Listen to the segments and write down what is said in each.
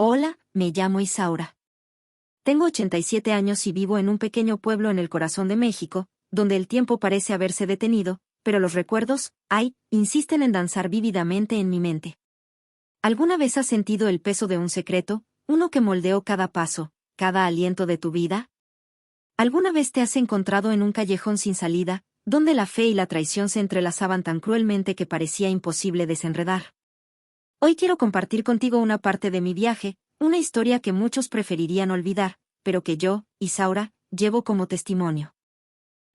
Hola, me llamo Isaura. Tengo 87 años y vivo en un pequeño pueblo en el corazón de México, donde el tiempo parece haberse detenido, pero los recuerdos, insisten en danzar vívidamente en mi mente. ¿Alguna vez has sentido el peso de un secreto, uno que moldeó cada paso, cada aliento de tu vida? ¿Alguna vez te has encontrado en un callejón sin salida, donde la fe y la traición se entrelazaban tan cruelmente que parecía imposible desenredar? Hoy quiero compartir contigo una parte de mi viaje, una historia que muchos preferirían olvidar, pero que yo, Isaura, llevo como testimonio.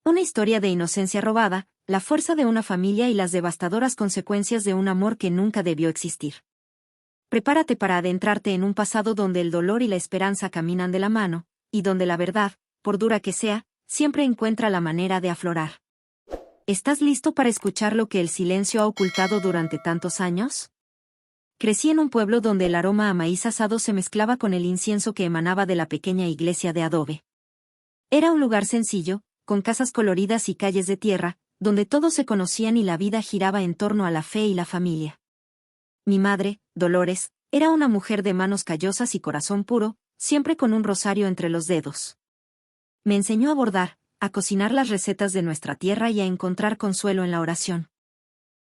Una historia de inocencia robada, la fuerza de una familia y las devastadoras consecuencias de un amor que nunca debió existir. Prepárate para adentrarte en un pasado donde el dolor y la esperanza caminan de la mano, y donde la verdad, por dura que sea, siempre encuentra la manera de aflorar. ¿Estás listo para escuchar lo que el silencio ha ocultado durante tantos años? Crecí en un pueblo donde el aroma a maíz asado se mezclaba con el incienso que emanaba de la pequeña iglesia de adobe. Era un lugar sencillo, con casas coloridas y calles de tierra, donde todos se conocían y la vida giraba en torno a la fe y la familia. Mi madre, Dolores, era una mujer de manos callosas y corazón puro, siempre con un rosario entre los dedos. Me enseñó a bordar, a cocinar las recetas de nuestra tierra y a encontrar consuelo en la oración.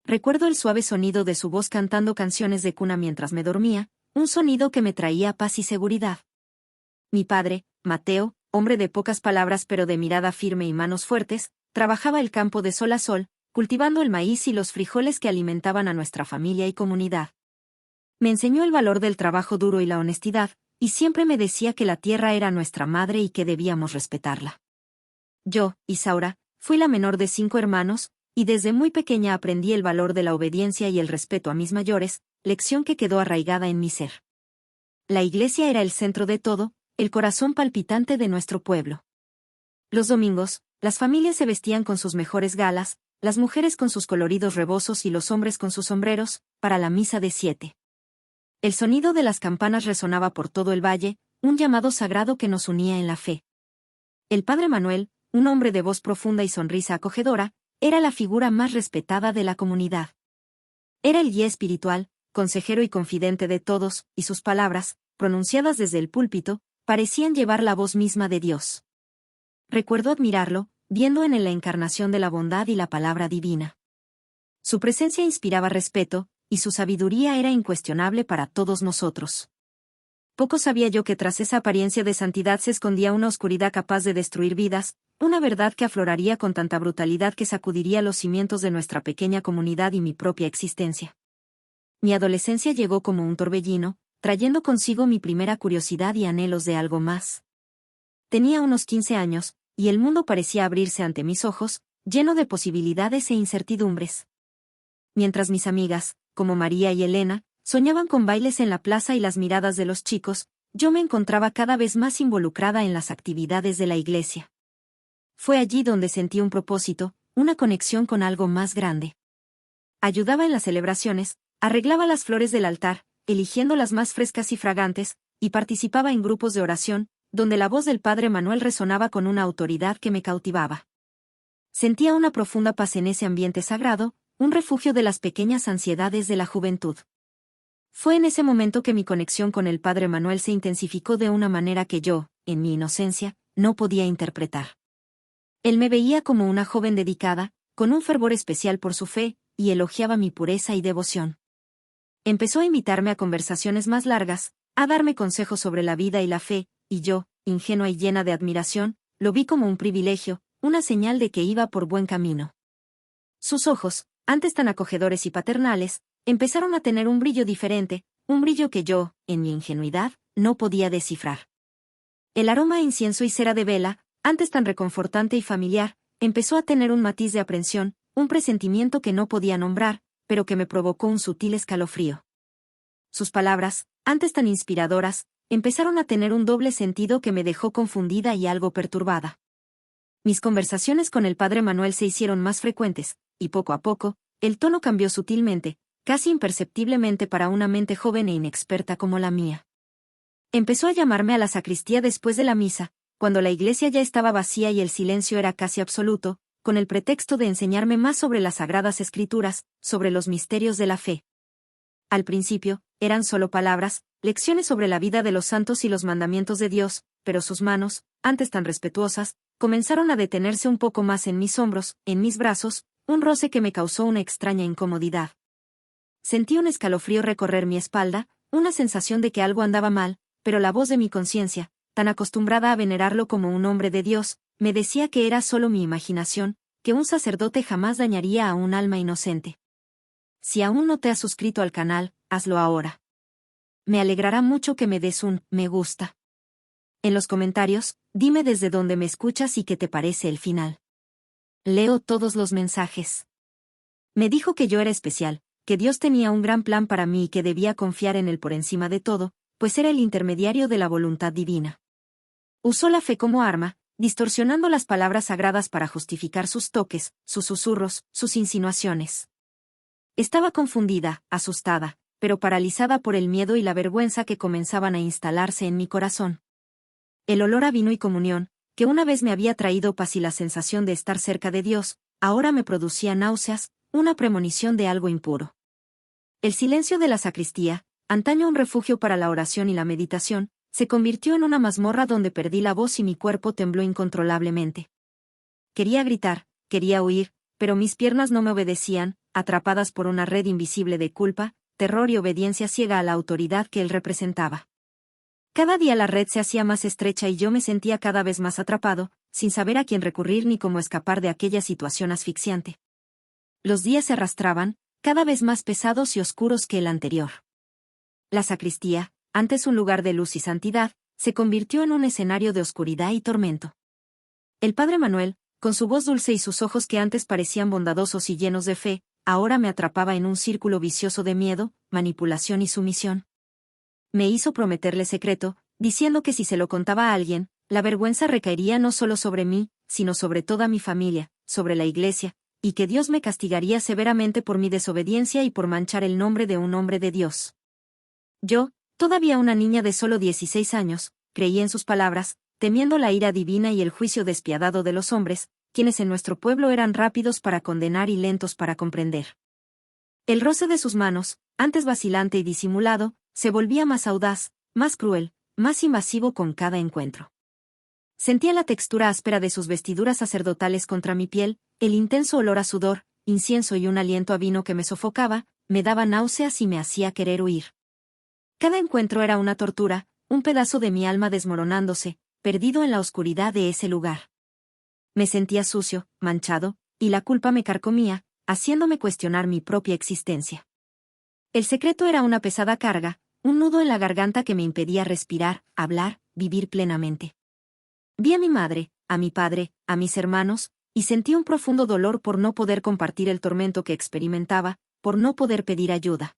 Recuerdo el suave sonido de su voz cantando canciones de cuna mientras me dormía, un sonido que me traía paz y seguridad. Mi padre, Mateo, hombre de pocas palabras pero de mirada firme y manos fuertes, trabajaba el campo de sol a sol, cultivando el maíz y los frijoles que alimentaban a nuestra familia y comunidad. Me enseñó el valor del trabajo duro y la honestidad, y siempre me decía que la tierra era nuestra madre y que debíamos respetarla. Yo, Isaura, fui la menor de 5 hermanos, y desde muy pequeña aprendí el valor de la obediencia y el respeto a mis mayores, lección que quedó arraigada en mi ser. La iglesia era el centro de todo, el corazón palpitante de nuestro pueblo. Los domingos, las familias se vestían con sus mejores galas, las mujeres con sus coloridos rebozos y los hombres con sus sombreros, para la misa de 7. El sonido de las campanas resonaba por todo el valle, un llamado sagrado que nos unía en la fe. El padre Manuel, un hombre de voz profunda y sonrisa acogedora, era la figura más respetada de la comunidad. Era el guía espiritual, consejero y confidente de todos, y sus palabras, pronunciadas desde el púlpito, parecían llevar la voz misma de Dios. Recuerdo admirarlo, viendo en él la encarnación de la bondad y la palabra divina. Su presencia inspiraba respeto, y su sabiduría era incuestionable para todos nosotros. Poco sabía yo que tras esa apariencia de santidad se escondía una oscuridad capaz de destruir vidas, una verdad que afloraría con tanta brutalidad que sacudiría los cimientos de nuestra pequeña comunidad y mi propia existencia. Mi adolescencia llegó como un torbellino, trayendo consigo mi primera curiosidad y anhelos de algo más. Tenía unos 15 años, y el mundo parecía abrirse ante mis ojos, lleno de posibilidades e incertidumbres. Mientras mis amigas, como María y Elena, soñaban con bailes en la plaza y las miradas de los chicos, yo me encontraba cada vez más involucrada en las actividades de la iglesia. Fue allí donde sentí un propósito, una conexión con algo más grande. Ayudaba en las celebraciones, arreglaba las flores del altar, eligiendo las más frescas y fragantes, y participaba en grupos de oración, donde la voz del padre Manuel resonaba con una autoridad que me cautivaba. Sentía una profunda paz en ese ambiente sagrado, un refugio de las pequeñas ansiedades de la juventud. Fue en ese momento que mi conexión con el padre Manuel se intensificó de una manera que yo, en mi inocencia, no podía interpretar. Él me veía como una joven dedicada, con un fervor especial por su fe, y elogiaba mi pureza y devoción. Empezó a invitarme a conversaciones más largas, a darme consejos sobre la vida y la fe, y yo, ingenua y llena de admiración, lo vi como un privilegio, una señal de que iba por buen camino. Sus ojos, antes tan acogedores y paternales, empezaron a tener un brillo diferente, un brillo que yo, en mi ingenuidad, no podía descifrar. El aroma a incienso y cera de vela, antes tan reconfortante y familiar, empezó a tener un matiz de aprensión, un presentimiento que no podía nombrar, pero que me provocó un sutil escalofrío. Sus palabras, antes tan inspiradoras, empezaron a tener un doble sentido que me dejó confundida y algo perturbada. Mis conversaciones con el padre Manuel se hicieron más frecuentes, y poco a poco, el tono cambió sutilmente, casi imperceptiblemente para una mente joven e inexperta como la mía. Empezó a llamarme a la sacristía después de la misa, cuando la iglesia ya estaba vacía y el silencio era casi absoluto, con el pretexto de enseñarme más sobre las sagradas escrituras, sobre los misterios de la fe. Al principio, eran solo palabras, lecciones sobre la vida de los santos y los mandamientos de Dios, pero sus manos, antes tan respetuosas, comenzaron a detenerse un poco más en mis hombros, en mis brazos, un roce que me causó una extraña incomodidad. Sentí un escalofrío recorrer mi espalda, una sensación de que algo andaba mal, pero la voz de mi conciencia, tan acostumbrada a venerarlo como un hombre de Dios, me decía que era solo mi imaginación, que un sacerdote jamás dañaría a un alma inocente. Si aún no te has suscrito al canal, hazlo ahora. Me alegrará mucho que me des un me gusta. En los comentarios, dime desde dónde me escuchas y qué te parece el final. Leo todos los mensajes. Me dijo que yo era especial, que Dios tenía un gran plan para mí y que debía confiar en él por encima de todo, pues era el intermediario de la voluntad divina. Usó la fe como arma, distorsionando las palabras sagradas para justificar sus toques, sus susurros, sus insinuaciones. Estaba confundida, asustada, pero paralizada por el miedo y la vergüenza que comenzaban a instalarse en mi corazón. El olor a vino y comunión, que una vez me había traído paz y la sensación de estar cerca de Dios, ahora me producía náuseas, una premonición de algo impuro. El silencio de la sacristía, antaño un refugio para la oración y la meditación, se convirtió en una mazmorra donde perdí la voz y mi cuerpo tembló incontrolablemente. Quería gritar, quería huir, pero mis piernas no me obedecían, atrapadas por una red invisible de culpa, terror y obediencia ciega a la autoridad que él representaba. Cada día la red se hacía más estrecha y yo me sentía cada vez más atrapado, sin saber a quién recurrir ni cómo escapar de aquella situación asfixiante. Los días se arrastraban, cada vez más pesados y oscuros que el anterior. La sacristía, antes un lugar de luz y santidad, se convirtió en un escenario de oscuridad y tormento. El padre Manuel, con su voz dulce y sus ojos que antes parecían bondadosos y llenos de fe, ahora me atrapaba en un círculo vicioso de miedo, manipulación y sumisión. Me hizo prometerle secreto, diciendo que si se lo contaba a alguien, la vergüenza recaería no solo sobre mí, sino sobre toda mi familia, sobre la iglesia, y que Dios me castigaría severamente por mi desobediencia y por manchar el nombre de un hombre de Dios. Yo, todavía una niña de solo 16 años, creí en sus palabras, temiendo la ira divina y el juicio despiadado de los hombres, quienes en nuestro pueblo eran rápidos para condenar y lentos para comprender. El roce de sus manos, antes vacilante y disimulado, se volvía más audaz, más cruel, más invasivo con cada encuentro. Sentía la textura áspera de sus vestiduras sacerdotales contra mi piel, el intenso olor a sudor, incienso y un aliento a vino que me sofocaba, me daba náuseas y me hacía querer huir. Cada encuentro era una tortura, un pedazo de mi alma desmoronándose, perdido en la oscuridad de ese lugar. Me sentía sucio, manchado, y la culpa me carcomía, haciéndome cuestionar mi propia existencia. El secreto era una pesada carga, un nudo en la garganta que me impedía respirar, hablar, vivir plenamente. Vi a mi madre, a mi padre, a mis hermanos, y sentí un profundo dolor por no poder compartir el tormento que experimentaba, por no poder pedir ayuda.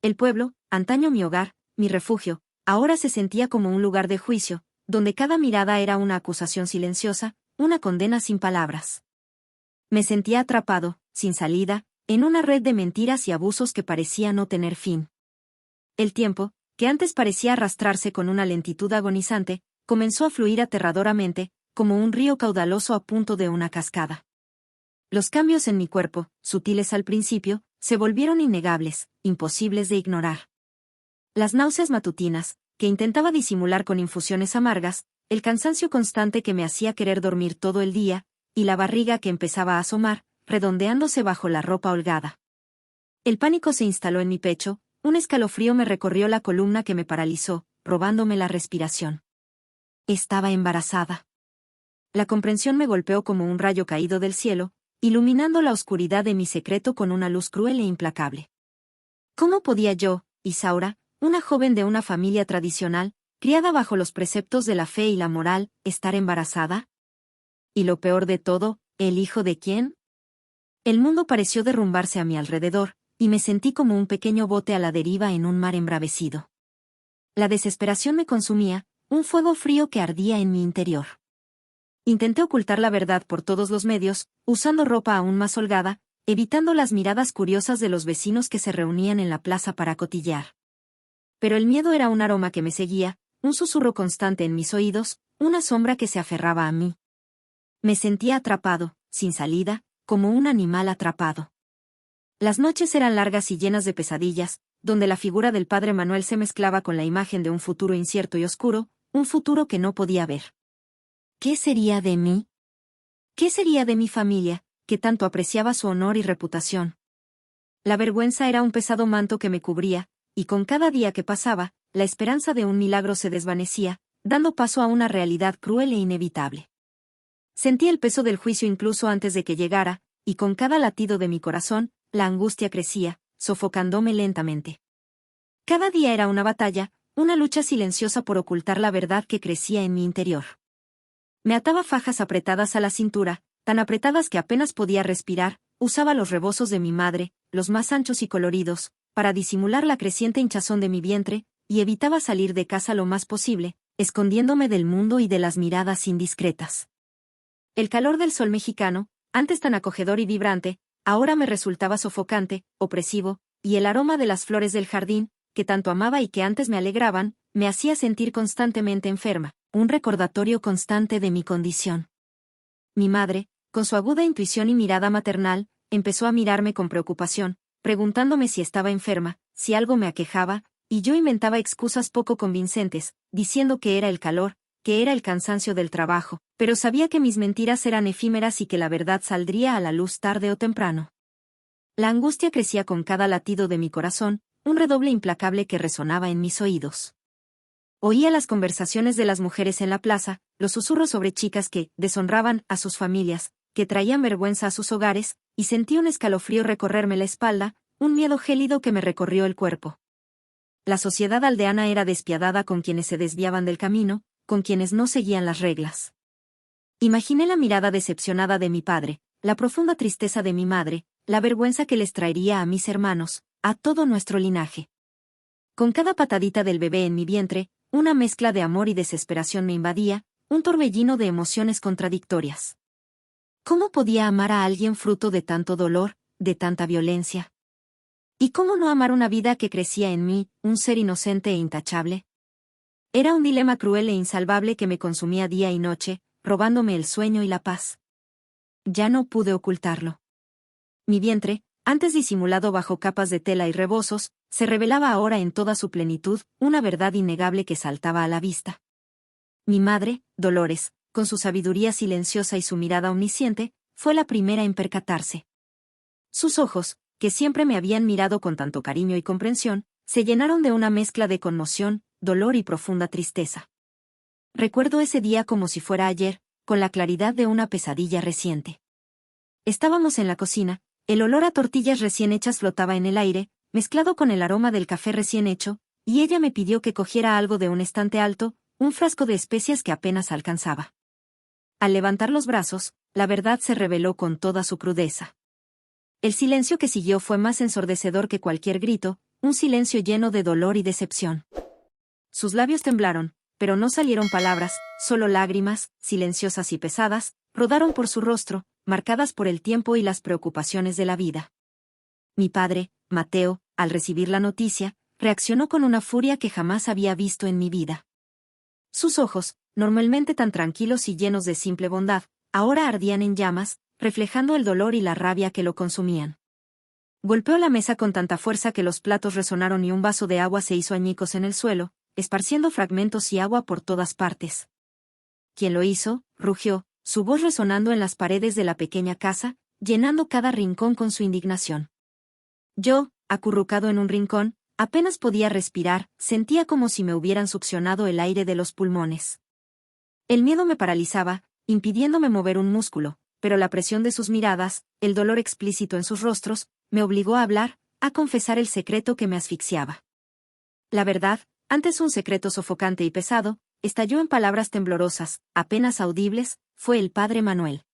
El pueblo, antaño mi hogar, mi refugio, ahora se sentía como un lugar de juicio, donde cada mirada era una acusación silenciosa, una condena sin palabras. Me sentía atrapado, sin salida, en una red de mentiras y abusos que parecía no tener fin. El tiempo, que antes parecía arrastrarse con una lentitud agonizante, comenzó a fluir aterradoramente, como un río caudaloso a punto de una cascada. Los cambios en mi cuerpo, sutiles al principio, se volvieron innegables, imposibles de ignorar. Las náuseas matutinas, que intentaba disimular con infusiones amargas, el cansancio constante que me hacía querer dormir todo el día, y la barriga que empezaba a asomar, redondeándose bajo la ropa holgada. El pánico se instaló en mi pecho, un escalofrío me recorrió la columna que me paralizó, robándome la respiración. Estaba embarazada. La comprensión me golpeó como un rayo caído del cielo, iluminando la oscuridad de mi secreto con una luz cruel e implacable. ¿Cómo podía yo, Isaura, una joven de una familia tradicional, criada bajo los preceptos de la fe y la moral, estar embarazada? Y lo peor de todo, ¿el hijo de quién? El mundo pareció derrumbarse a mi alrededor, y me sentí como un pequeño bote a la deriva en un mar embravecido. La desesperación me consumía, un fuego frío que ardía en mi interior. Intenté ocultar la verdad por todos los medios, usando ropa aún más holgada, evitando las miradas curiosas de los vecinos que se reunían en la plaza para cotillear. Pero el miedo era un aroma que me seguía, un susurro constante en mis oídos, una sombra que se aferraba a mí. Me sentía atrapado, sin salida, como un animal atrapado. Las noches eran largas y llenas de pesadillas, donde la figura del padre Manuel se mezclaba con la imagen de un futuro incierto y oscuro, un futuro que no podía ver. ¿Qué sería de mí? ¿Qué sería de mi familia, que tanto apreciaba su honor y reputación? La vergüenza era un pesado manto que me cubría, y con cada día que pasaba, la esperanza de un milagro se desvanecía, dando paso a una realidad cruel e inevitable. Sentí el peso del juicio incluso antes de que llegara, y con cada latido de mi corazón, la angustia crecía, sofocándome lentamente. Cada día era una batalla, una lucha silenciosa por ocultar la verdad que crecía en mi interior. Me ataba fajas apretadas a la cintura, tan apretadas que apenas podía respirar, usaba los rebozos de mi madre, los más anchos y coloridos, para disimular la creciente hinchazón de mi vientre, y evitaba salir de casa lo más posible, escondiéndome del mundo y de las miradas indiscretas. El calor del sol mexicano, antes tan acogedor y vibrante, ahora me resultaba sofocante, opresivo, y el aroma de las flores del jardín, que tanto amaba y que antes me alegraban, me hacía sentir constantemente enferma, un recordatorio constante de mi condición. Mi madre, con su aguda intuición y mirada maternal, empezó a mirarme con preocupación, preguntándome si estaba enferma, si algo me aquejaba, y yo inventaba excusas poco convincentes, diciendo que era el calor, que era el cansancio del trabajo, pero sabía que mis mentiras eran efímeras y que la verdad saldría a la luz tarde o temprano. La angustia crecía con cada latido de mi corazón, un redoble implacable que resonaba en mis oídos. Oía las conversaciones de las mujeres en la plaza, los susurros sobre chicas que deshonraban a sus familias, que traían vergüenza a sus hogares, y sentí un escalofrío recorrerme la espalda, un miedo gélido que me recorrió el cuerpo. La sociedad aldeana era despiadada con quienes se desviaban del camino, con quienes no seguían las reglas. Imaginé la mirada decepcionada de mi padre, la profunda tristeza de mi madre, la vergüenza que les traería a mis hermanos, a todo nuestro linaje. Con cada patadita del bebé en mi vientre, una mezcla de amor y desesperación me invadía, un torbellino de emociones contradictorias. ¿Cómo podía amar a alguien fruto de tanto dolor, de tanta violencia? ¿Y cómo no amar una vida que crecía en mí, un ser inocente e intachable? Era un dilema cruel e insalvable que me consumía día y noche, robándome el sueño y la paz. Ya no pude ocultarlo. Mi vientre, antes disimulado bajo capas de tela y rebozos, se revelaba ahora en toda su plenitud, una verdad innegable que saltaba a la vista. Mi madre, Dolores, con su sabiduría silenciosa y su mirada omnisciente, fue la primera en percatarse. Sus ojos, que siempre me habían mirado con tanto cariño y comprensión, se llenaron de una mezcla de conmoción, dolor y profunda tristeza. Recuerdo ese día como si fuera ayer, con la claridad de una pesadilla reciente. Estábamos en la cocina, el olor a tortillas recién hechas flotaba en el aire, mezclado con el aroma del café recién hecho, y ella me pidió que cogiera algo de un estante alto, un frasco de especias que apenas alcanzaba. Al levantar los brazos, la verdad se reveló con toda su crudeza. El silencio que siguió fue más ensordecedor que cualquier grito, un silencio lleno de dolor y decepción. Sus labios temblaron, pero no salieron palabras, solo lágrimas, silenciosas y pesadas, rodaron por su rostro, marcadas por el tiempo y las preocupaciones de la vida. Mi padre, Mateo, al recibir la noticia, reaccionó con una furia que jamás había visto en mi vida. Sus ojos, normalmente tan tranquilos y llenos de simple bondad, ahora ardían en llamas, reflejando el dolor y la rabia que lo consumían. Golpeó la mesa con tanta fuerza que los platos resonaron y un vaso de agua se hizo añicos en el suelo, esparciendo fragmentos y agua por todas partes. ¿Quién lo hizo?, rugió, su voz resonando en las paredes de la pequeña casa, llenando cada rincón con su indignación. Yo, acurrucado en un rincón, apenas podía respirar, sentía como si me hubieran succionado el aire de los pulmones. El miedo me paralizaba, impidiéndome mover un músculo, pero la presión de sus miradas, el dolor explícito en sus rostros, me obligó a hablar, a confesar el secreto que me asfixiaba. La verdad, antes un secreto sofocante y pesado, estalló en palabras temblorosas, apenas audibles, fue el padre Manuel.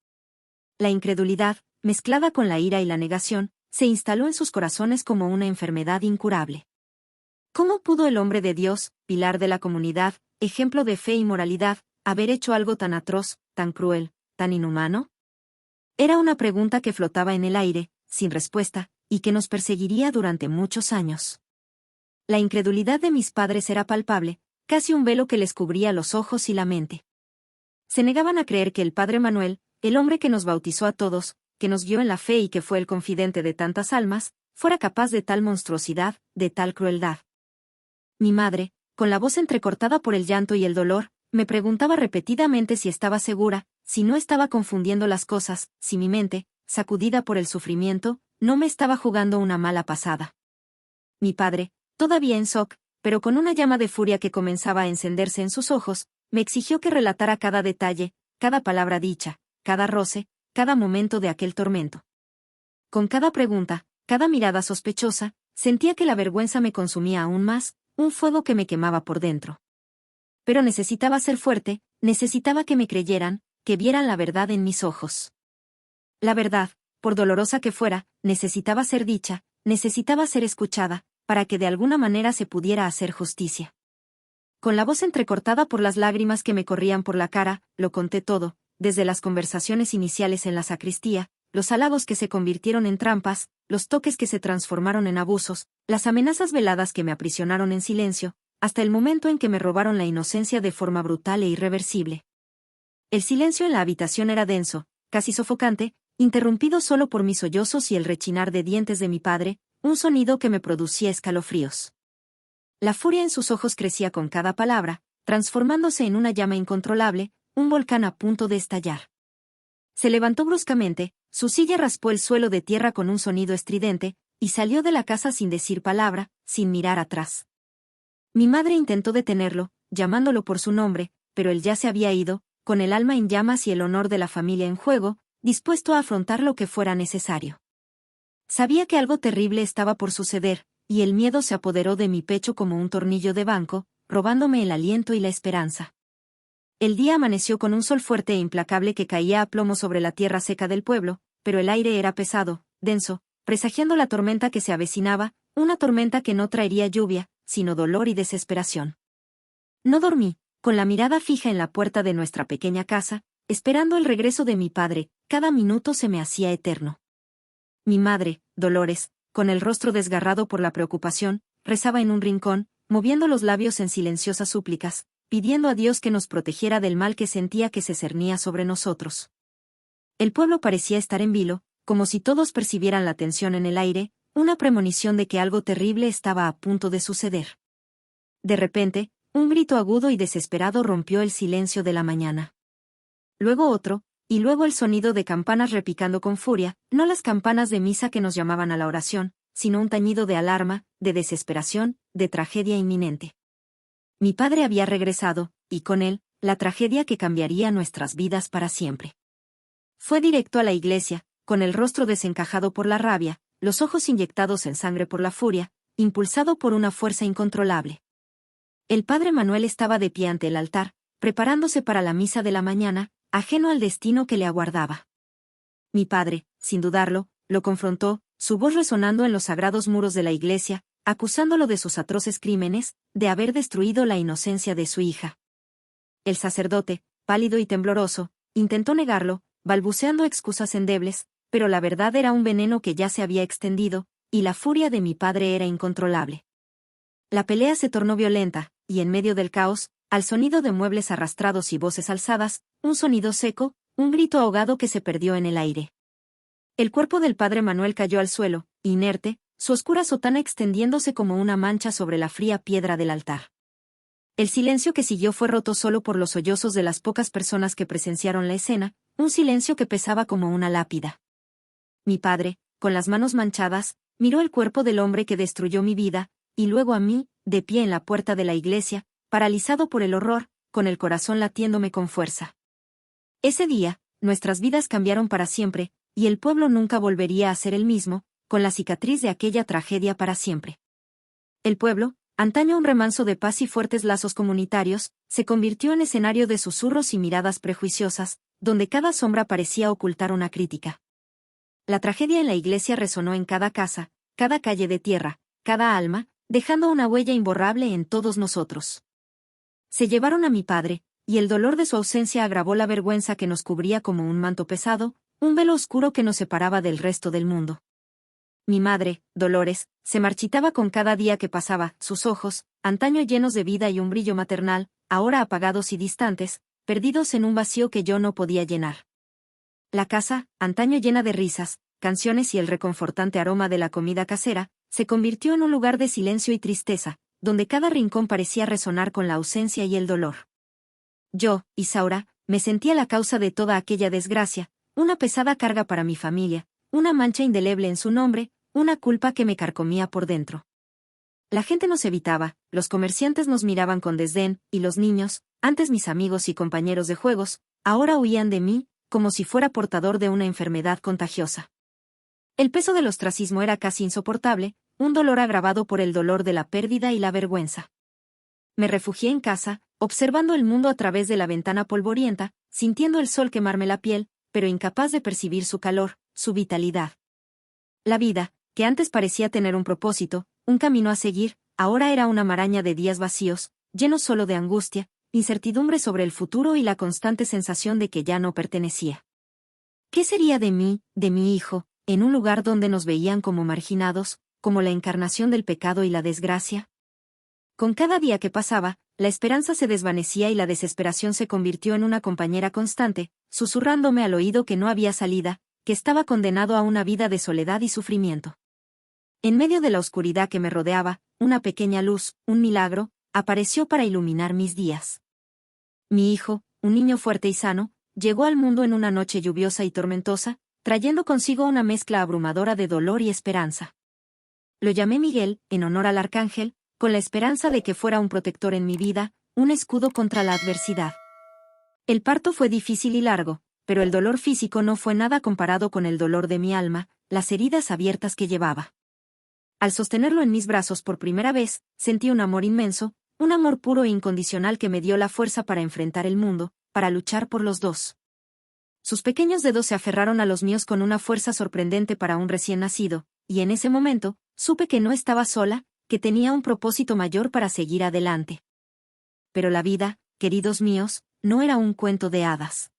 La incredulidad, mezclada con la ira y la negación, se instaló en sus corazones como una enfermedad incurable. ¿Cómo pudo el hombre de Dios, pilar de la comunidad, ejemplo de fe y moralidad, haber hecho algo tan atroz, tan cruel, tan inhumano? Era una pregunta que flotaba en el aire, sin respuesta, y que nos perseguiría durante muchos años. La incredulidad de mis padres era palpable, casi un velo que les cubría los ojos y la mente. Se negaban a creer que el padre Manuel, el hombre que nos bautizó a todos, que nos guió en la fe y que fue el confidente de tantas almas, fuera capaz de tal monstruosidad, de tal crueldad. Mi madre, con la voz entrecortada por el llanto y el dolor, me preguntaba repetidamente si estaba segura, si no estaba confundiendo las cosas, si mi mente, sacudida por el sufrimiento, no me estaba jugando una mala pasada. Mi padre, todavía en shock, pero con una llama de furia que comenzaba a encenderse en sus ojos, me exigió que relatara cada detalle, cada palabra dicha, cada roce, cada momento de aquel tormento. Con cada pregunta, cada mirada sospechosa, sentía que la vergüenza me consumía aún más, un fuego que me quemaba por dentro. Pero necesitaba ser fuerte, necesitaba que me creyeran, que vieran la verdad en mis ojos. La verdad, por dolorosa que fuera, necesitaba ser dicha, necesitaba ser escuchada, para que de alguna manera se pudiera hacer justicia. Con la voz entrecortada por las lágrimas que me corrían por la cara, lo conté todo, desde las conversaciones iniciales en la sacristía, los halagos que se convirtieron en trampas, los toques que se transformaron en abusos, las amenazas veladas que me aprisionaron en silencio, hasta el momento en que me robaron la inocencia de forma brutal e irreversible. El silencio en la habitación era denso, casi sofocante, interrumpido solo por mis sollozos y el rechinar de dientes de mi padre, un sonido que me producía escalofríos. La furia en sus ojos crecía con cada palabra, transformándose en una llama incontrolable, un volcán a punto de estallar. Se levantó bruscamente, su silla raspó el suelo de tierra con un sonido estridente, y salió de la casa sin decir palabra, sin mirar atrás. Mi madre intentó detenerlo, llamándolo por su nombre, pero él ya se había ido, con el alma en llamas y el honor de la familia en juego, dispuesto a afrontar lo que fuera necesario. Sabía que algo terrible estaba por suceder, y el miedo se apoderó de mi pecho como un tornillo de banco, robándome el aliento y la esperanza. El día amaneció con un sol fuerte e implacable que caía a plomo sobre la tierra seca del pueblo, pero el aire era pesado, denso, presagiando la tormenta que se avecinaba, una tormenta que no traería lluvia, sino dolor y desesperación. No dormí, con la mirada fija en la puerta de nuestra pequeña casa, esperando el regreso de mi padre, cada minuto se me hacía eterno. Mi madre, Dolores, con el rostro desgarrado por la preocupación, rezaba en un rincón, moviendo los labios en silenciosas súplicas, pidiendo a Dios que nos protegiera del mal que sentía que se cernía sobre nosotros. El pueblo parecía estar en vilo, como si todos percibieran la tensión en el aire, una premonición de que algo terrible estaba a punto de suceder. De repente, un grito agudo y desesperado rompió el silencio de la mañana. Luego otro, y luego el sonido de campanas repicando con furia, no las campanas de misa que nos llamaban a la oración, sino un tañido de alarma, de desesperación, de tragedia inminente. Mi padre había regresado, y con él, la tragedia que cambiaría nuestras vidas para siempre. Fue directo a la iglesia, con el rostro desencajado por la rabia, los ojos inyectados en sangre por la furia, impulsado por una fuerza incontrolable. El padre Manuel estaba de pie ante el altar, preparándose para la misa de la mañana, ajeno al destino que le aguardaba. Mi padre, sin dudarlo, lo confrontó, su voz resonando en los sagrados muros de la iglesia, acusándolo de sus atroces crímenes, de haber destruido la inocencia de su hija. El sacerdote, pálido y tembloroso, intentó negarlo, balbuceando excusas endebles, pero la verdad era un veneno que ya se había extendido, y la furia de mi padre era incontrolable. La pelea se tornó violenta, y en medio del caos, al sonido de muebles arrastrados y voces alzadas, un sonido seco, un grito ahogado que se perdió en el aire. El cuerpo del padre Manuel cayó al suelo, inerte, su oscura sotana extendiéndose como una mancha sobre la fría piedra del altar. El silencio que siguió fue roto solo por los sollozos de las pocas personas que presenciaron la escena, un silencio que pesaba como una lápida. Mi padre, con las manos manchadas, miró el cuerpo del hombre que destruyó mi vida, y luego a mí, de pie en la puerta de la iglesia, paralizado por el horror, con el corazón latiéndome con fuerza. Ese día, nuestras vidas cambiaron para siempre, y el pueblo nunca volvería a ser el mismo, con la cicatriz de aquella tragedia para siempre. El pueblo, antaño un remanso de paz y fuertes lazos comunitarios, se convirtió en escenario de susurros y miradas prejuiciosas, donde cada sombra parecía ocultar una crítica. La tragedia en la iglesia resonó en cada casa, cada calle de tierra, cada alma, dejando una huella imborrable en todos nosotros. Se llevaron a mi padre, y el dolor de su ausencia agravó la vergüenza que nos cubría como un manto pesado, un velo oscuro que nos separaba del resto del mundo. Mi madre, Dolores, se marchitaba con cada día que pasaba, sus ojos, antaño llenos de vida y un brillo maternal, ahora apagados y distantes, perdidos en un vacío que yo no podía llenar. La casa, antaño llena de risas, canciones y el reconfortante aroma de la comida casera, se convirtió en un lugar de silencio y tristeza, donde cada rincón parecía resonar con la ausencia y el dolor. Yo, Isaura, me sentía la causa de toda aquella desgracia, una pesada carga para mi familia, una mancha indeleble en su nombre, una culpa que me carcomía por dentro. La gente nos evitaba, los comerciantes nos miraban con desdén, y los niños, antes mis amigos y compañeros de juegos, ahora huían de mí, como si fuera portador de una enfermedad contagiosa. El peso del ostracismo era casi insoportable, un dolor agravado por el dolor de la pérdida y la vergüenza. Me refugié en casa, observando el mundo a través de la ventana polvorienta, sintiendo el sol quemarme la piel, pero incapaz de percibir su calor, su vitalidad. La vida, que antes parecía tener un propósito, un camino a seguir, ahora era una maraña de días vacíos, llenos solo de angustia, incertidumbre sobre el futuro y la constante sensación de que ya no pertenecía. ¿Qué sería de mí, de mi hijo, en un lugar donde nos veían como marginados, como la encarnación del pecado y la desgracia? Con cada día que pasaba, la esperanza se desvanecía y la desesperación se convirtió en una compañera constante, susurrándome al oído que no había salida, que estaba condenado a una vida de soledad y sufrimiento. En medio de la oscuridad que me rodeaba, una pequeña luz, un milagro, apareció para iluminar mis días. Mi hijo, un niño fuerte y sano, llegó al mundo en una noche lluviosa y tormentosa, trayendo consigo una mezcla abrumadora de dolor y esperanza. Lo llamé Miguel, en honor al arcángel, con la esperanza de que fuera un protector en mi vida, un escudo contra la adversidad. El parto fue difícil y largo, pero el dolor físico no fue nada comparado con el dolor de mi alma, las heridas abiertas que llevaba. Al sostenerlo en mis brazos por primera vez, sentí un amor inmenso, un amor puro e incondicional que me dio la fuerza para enfrentar el mundo, para luchar por los dos. Sus pequeños dedos se aferraron a los míos con una fuerza sorprendente para un recién nacido, y en ese momento, supe que no estaba sola, que tenía un propósito mayor para seguir adelante. Pero la vida, queridos míos, no era un cuento de hadas.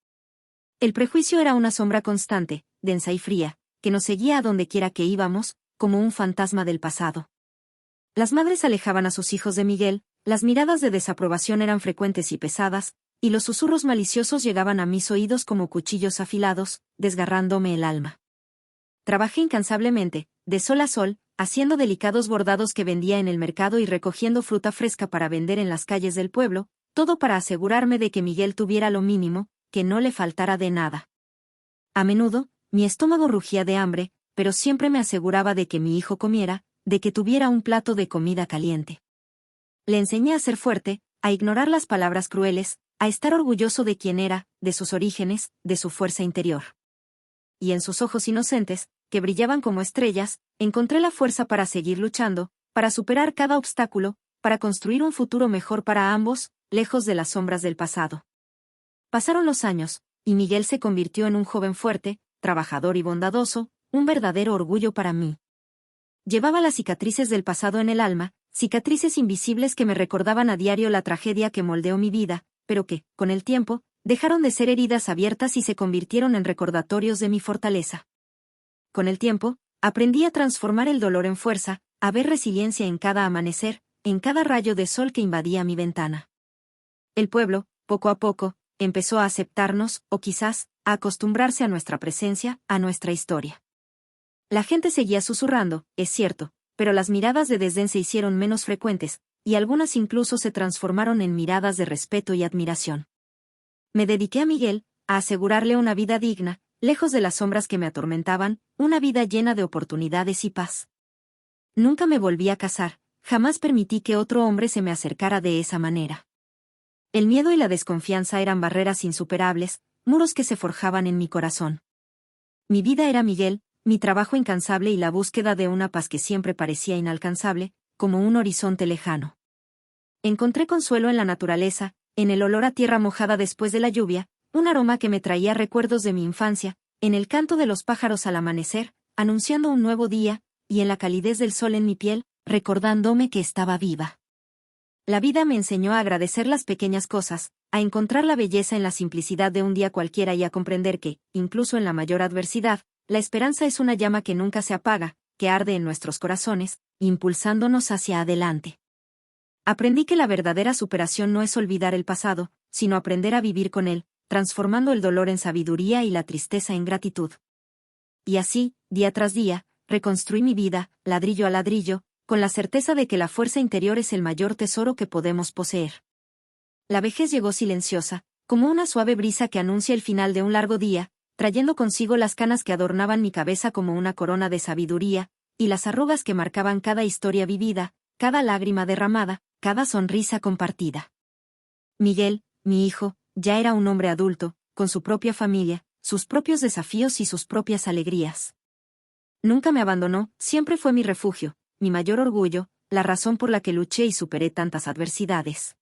El prejuicio era una sombra constante, densa y fría, que nos seguía a donde quiera que íbamos, como un fantasma del pasado. Las madres alejaban a sus hijos de Miguel, las miradas de desaprobación eran frecuentes y pesadas, y los susurros maliciosos llegaban a mis oídos como cuchillos afilados, desgarrándome el alma. Trabajé incansablemente, de sol a sol, haciendo delicados bordados que vendía en el mercado y recogiendo fruta fresca para vender en las calles del pueblo, todo para asegurarme de que Miguel tuviera lo mínimo, que no le faltara de nada. A menudo, mi estómago rugía de hambre, pero siempre me aseguraba de que mi hijo comiera, de que tuviera un plato de comida caliente. Le enseñé a ser fuerte, a ignorar las palabras crueles, a estar orgulloso de quién era, de sus orígenes, de su fuerza interior. Y en sus ojos inocentes, que brillaban como estrellas, encontré la fuerza para seguir luchando, para superar cada obstáculo, para construir un futuro mejor para ambos, lejos de las sombras del pasado. Pasaron los años, y Miguel se convirtió en un joven fuerte, trabajador y bondadoso, un verdadero orgullo para mí. Llevaba las cicatrices del pasado en el alma, cicatrices invisibles que me recordaban a diario la tragedia que moldeó mi vida, pero que, con el tiempo, dejaron de ser heridas abiertas y se convirtieron en recordatorios de mi fortaleza. Con el tiempo, aprendí a transformar el dolor en fuerza, a ver resiliencia en cada amanecer, en cada rayo de sol que invadía mi ventana. El pueblo, poco a poco, empezó a aceptarnos, o quizás, a acostumbrarse a nuestra presencia, a nuestra historia. La gente seguía susurrando, es cierto, pero las miradas de desdén se hicieron menos frecuentes, y algunas incluso se transformaron en miradas de respeto y admiración. Me dediqué a Miguel, a asegurarle una vida digna, lejos de las sombras que me atormentaban, una vida llena de oportunidades y paz. Nunca me volví a casar, jamás permití que otro hombre se me acercara de esa manera. El miedo y la desconfianza eran barreras insuperables, muros que se forjaban en mi corazón. Mi vida era Miguel, mi trabajo incansable y la búsqueda de una paz que siempre parecía inalcanzable, como un horizonte lejano. Encontré consuelo en la naturaleza, en el olor a tierra mojada después de la lluvia, un aroma que me traía recuerdos de mi infancia, en el canto de los pájaros al amanecer, anunciando un nuevo día, y en la calidez del sol en mi piel, recordándome que estaba viva. La vida me enseñó a agradecer las pequeñas cosas, a encontrar la belleza en la simplicidad de un día cualquiera y a comprender que, incluso en la mayor adversidad, la esperanza es una llama que nunca se apaga, que arde en nuestros corazones, impulsándonos hacia adelante. Aprendí que la verdadera superación no es olvidar el pasado, sino aprender a vivir con él, transformando el dolor en sabiduría y la tristeza en gratitud. Y así, día tras día, reconstruí mi vida, ladrillo a ladrillo, con la certeza de que la fuerza interior es el mayor tesoro que podemos poseer. La vejez llegó silenciosa, como una suave brisa que anuncia el final de un largo día, trayendo consigo las canas que adornaban mi cabeza como una corona de sabiduría, y las arrugas que marcaban cada historia vivida, cada lágrima derramada, cada sonrisa compartida. Miguel, mi hijo, ya era un hombre adulto, con su propia familia, sus propios desafíos y sus propias alegrías. Nunca me abandonó, siempre fue mi refugio, mi mayor orgullo, la razón por la que luché y superé tantas adversidades.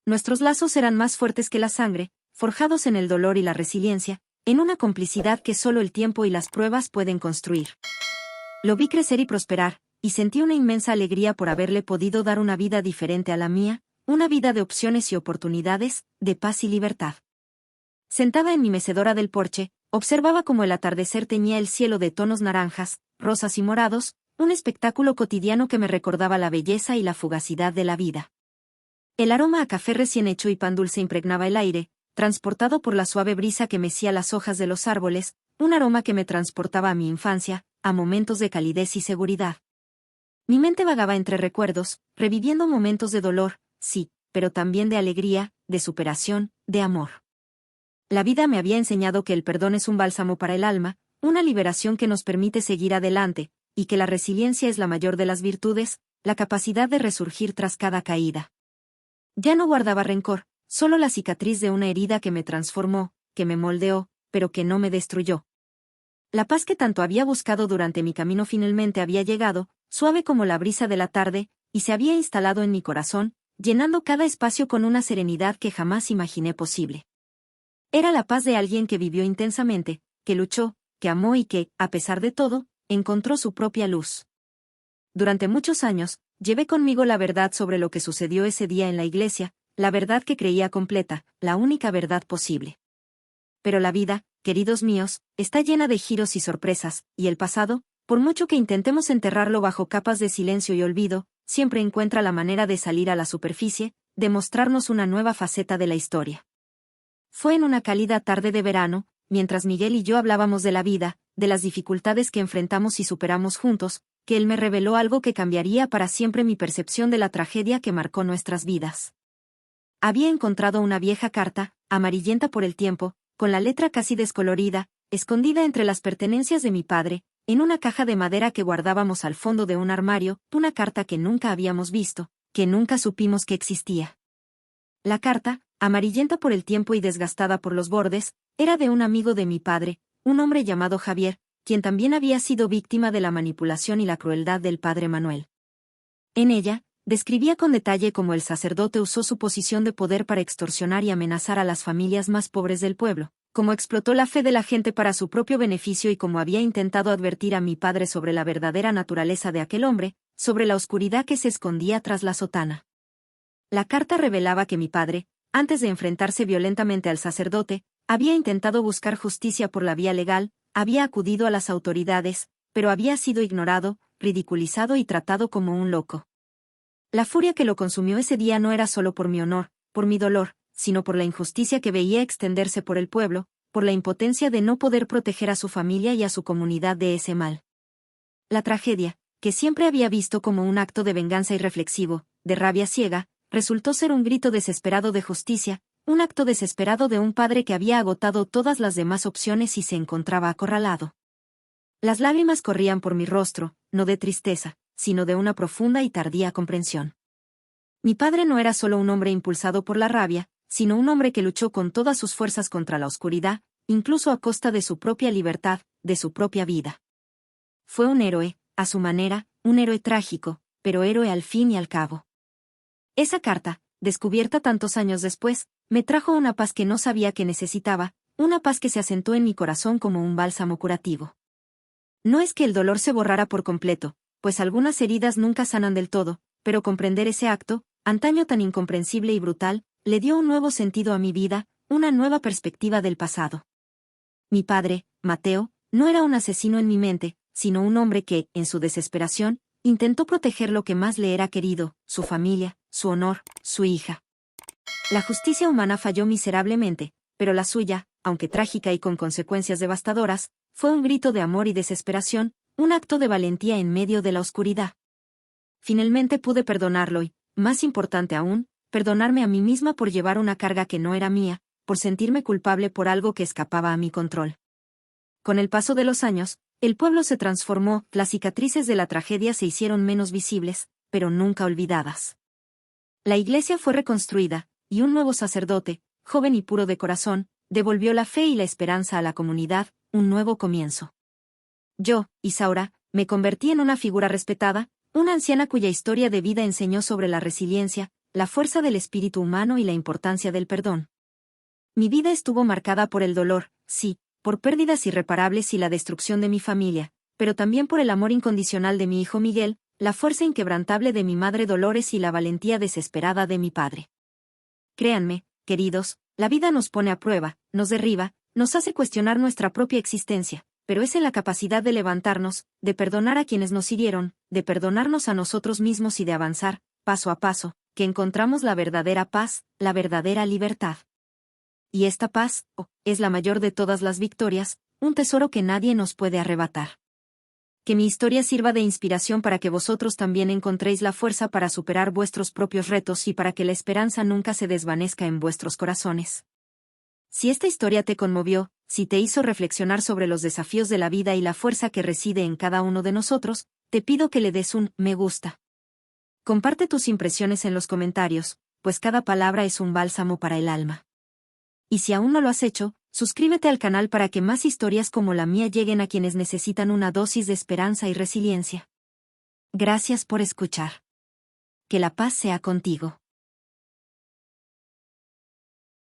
Nuestros lazos eran más fuertes que la sangre, forjados en el dolor y la resiliencia, en una complicidad que solo el tiempo y las pruebas pueden construir. Lo vi crecer y prosperar, y sentí una inmensa alegría por haberle podido dar una vida diferente a la mía, una vida de opciones y oportunidades, de paz y libertad. Sentada en mi mecedora del porche, observaba cómo el atardecer teñía el cielo de tonos naranjas, rosas y morados, un espectáculo cotidiano que me recordaba la belleza y la fugacidad de la vida. El aroma a café recién hecho y pan dulce impregnaba el aire, transportado por la suave brisa que mecía las hojas de los árboles, un aroma que me transportaba a mi infancia, a momentos de calidez y seguridad. Mi mente vagaba entre recuerdos, reviviendo momentos de dolor, sí, pero también de alegría, de superación, de amor. La vida me había enseñado que el perdón es un bálsamo para el alma, una liberación que nos permite seguir adelante, y que la resiliencia es la mayor de las virtudes, la capacidad de resurgir tras cada caída. Ya no guardaba rencor, solo la cicatriz de una herida que me transformó, que me moldeó, pero que no me destruyó. La paz que tanto había buscado durante mi camino finalmente había llegado, suave como la brisa de la tarde, y se había instalado en mi corazón, llenando cada espacio con una serenidad que jamás imaginé posible. Era la paz de alguien que vivió intensamente, que luchó, que amó y que, a pesar de todo, encontró su propia luz. Durante muchos años, llevé conmigo la verdad sobre lo que sucedió ese día en la iglesia, la verdad que creía completa, la única verdad posible. Pero la vida, queridos míos, está llena de giros y sorpresas, y el pasado, por mucho que intentemos enterrarlo bajo capas de silencio y olvido, siempre encuentra la manera de salir a la superficie, de mostrarnos una nueva faceta de la historia. Fue en una cálida tarde de verano, mientras Miguel y yo hablábamos de la vida, de las dificultades que enfrentamos y superamos juntos, que él me reveló algo que cambiaría para siempre mi percepción de la tragedia que marcó nuestras vidas. Había encontrado una vieja carta, amarillenta por el tiempo, con la letra casi descolorida, escondida entre las pertenencias de mi padre, en una caja de madera que guardábamos al fondo de un armario, una carta que nunca habíamos visto, que nunca supimos que existía. La carta, amarillenta por el tiempo y desgastada por los bordes, era de un amigo de mi padre, un hombre llamado Javier, quien también había sido víctima de la manipulación y la crueldad del padre Manuel. En ella, describía con detalle cómo el sacerdote usó su posición de poder para extorsionar y amenazar a las familias más pobres del pueblo, cómo explotó la fe de la gente para su propio beneficio y cómo había intentado advertir a mi padre sobre la verdadera naturaleza de aquel hombre, sobre la oscuridad que se escondía tras la sotana. La carta revelaba que mi padre, antes de enfrentarse violentamente al sacerdote, había intentado buscar justicia por la vía legal, había acudido a las autoridades, pero había sido ignorado, ridiculizado y tratado como un loco. La furia que lo consumió ese día no era solo por mi honor, por mi dolor, sino por la injusticia que veía extenderse por el pueblo, por la impotencia de no poder proteger a su familia y a su comunidad de ese mal. La tragedia, que siempre había visto como un acto de venganza irreflexivo, de rabia ciega, resultó ser un grito desesperado de justicia, un acto desesperado de un padre que había agotado todas las demás opciones y se encontraba acorralado. Las lágrimas corrían por mi rostro, no de tristeza, sino de una profunda y tardía comprensión. Mi padre no era solo un hombre impulsado por la rabia, sino un hombre que luchó con todas sus fuerzas contra la oscuridad, incluso a costa de su propia libertad, de su propia vida. Fue un héroe, a su manera, un héroe trágico, pero héroe al fin y al cabo. Esa carta, descubierta tantos años después, me trajo una paz que no sabía que necesitaba, una paz que se asentó en mi corazón como un bálsamo curativo. No es que el dolor se borrara por completo, pues algunas heridas nunca sanan del todo, pero comprender ese acto, antaño tan incomprensible y brutal, le dio un nuevo sentido a mi vida, una nueva perspectiva del pasado. Mi padre, Mateo, no era un asesino en mi mente, sino un hombre que, en su desesperación, intentó proteger lo que más le era querido, su familia, su honor, su hija. La justicia humana falló miserablemente, pero la suya, aunque trágica y con consecuencias devastadoras, Fue un grito de amor y desesperación, un acto de valentía en medio de la oscuridad. Finalmente pude perdonarlo y, más importante aún, perdonarme a mí misma por llevar una carga que no era mía, por sentirme culpable por algo que escapaba a mi control. Con el paso de los años, el pueblo se transformó, las cicatrices de la tragedia se hicieron menos visibles, pero nunca olvidadas. La iglesia fue reconstruida, y un nuevo sacerdote, joven y puro de corazón, devolvió la fe y la esperanza a la comunidad, un nuevo comienzo. Yo, Isaura, me convertí en una figura respetada, una anciana cuya historia de vida enseñó sobre la resiliencia, la fuerza del espíritu humano y la importancia del perdón. Mi vida estuvo marcada por el dolor, sí, por pérdidas irreparables y la destrucción de mi familia, pero también por el amor incondicional de mi hijo Miguel, la fuerza inquebrantable de mi madre Dolores y la valentía desesperada de mi padre. Créanme, queridos, la vida nos pone a prueba, nos derriba, nos hace cuestionar nuestra propia existencia, pero es en la capacidad de levantarnos, de perdonar a quienes nos hirieron, de perdonarnos a nosotros mismos y de avanzar, paso a paso, que encontramos la verdadera paz, la verdadera libertad. Y esta paz, es la mayor de todas las victorias, un tesoro que nadie nos puede arrebatar. Que mi historia sirva de inspiración para que vosotros también encontréis la fuerza para superar vuestros propios retos y para que la esperanza nunca se desvanezca en vuestros corazones. Si esta historia te conmovió, si te hizo reflexionar sobre los desafíos de la vida y la fuerza que reside en cada uno de nosotros, te pido que le des un me gusta. Comparte tus impresiones en los comentarios, pues cada palabra es un bálsamo para el alma. Y si aún no lo has hecho, suscríbete al canal para que más historias como la mía lleguen a quienes necesitan una dosis de esperanza y resiliencia. Gracias por escuchar. Que la paz sea contigo.